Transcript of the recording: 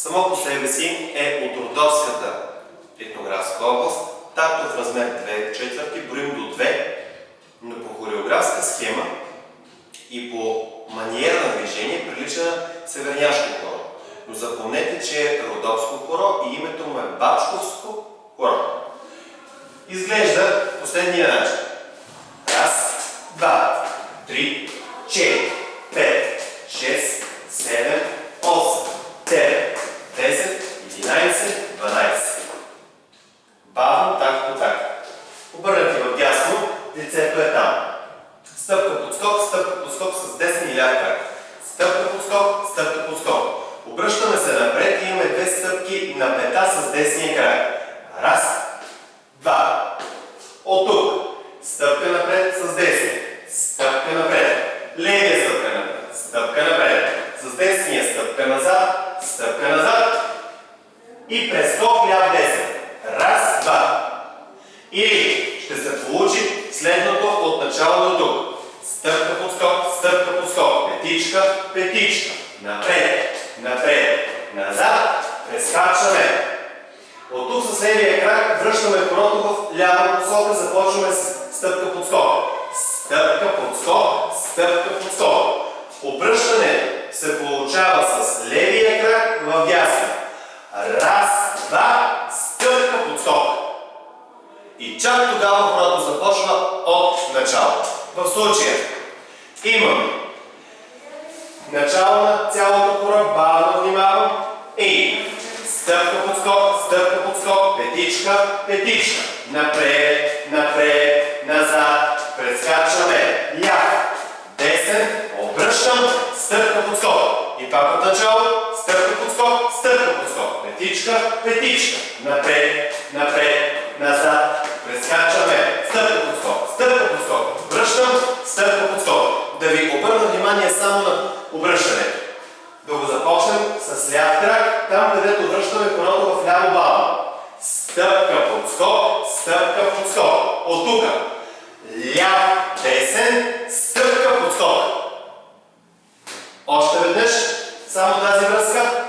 само по себе си е от Родопската етнографска област, такто в размер 2/4, броим до 2, но по хореографска схема и по маниера на движение прилича на северняшко хоро. Но запомнете, че е Родопско хоро и името му е Бачковско хоро. Изглежда последния начин. Раз, два, три, 4, 5, 6, 7, 8, 9, 10, 11, 12. Бавно, так по так. Обърнете в дясно, лицето е там. Стъпка под скок с десен и ляв крак. Стъпка под скок. Обръщаме се напред и имаме две стъпки на пета с десния крак. Раз, два. От тук. Стъпка напред с десния. Стъпка напред. Левия стъпка напред. Стъпка напред. С десния стъпка назад. И прескок ляв десен. Раз, два. Или ще се получи следното от начало до тук. Стъпка под скок. Петичка. Напред. Назад. Прескачаме. От тук с левия крак връщаме хорото в лява посока, започваме с стъпка под скок. Обръщането се получава с левия крак в дясно. Раз, два, стъпка под скок. И чак тогава хорото започва от начало. В случая имаме начало на цялото хоро, бавно внимавам и стъпка под скок, петичка, напред, назад, прескачаме, ляв, десен, обръщам, стъпка под скок. И пак от начало, стъпка под скок, петичка, напред, назад, прескачаме, стъпка под скок, връщам, стъпка под скок. Да ви обърна внимание само на обръщането. Да го започнем с ляв крак, там където връщаме хорото в ляво бавно. Стъпка под скок. От тук. Ляв, десен, стъпка под скок. Още веднъж, само тази връзка.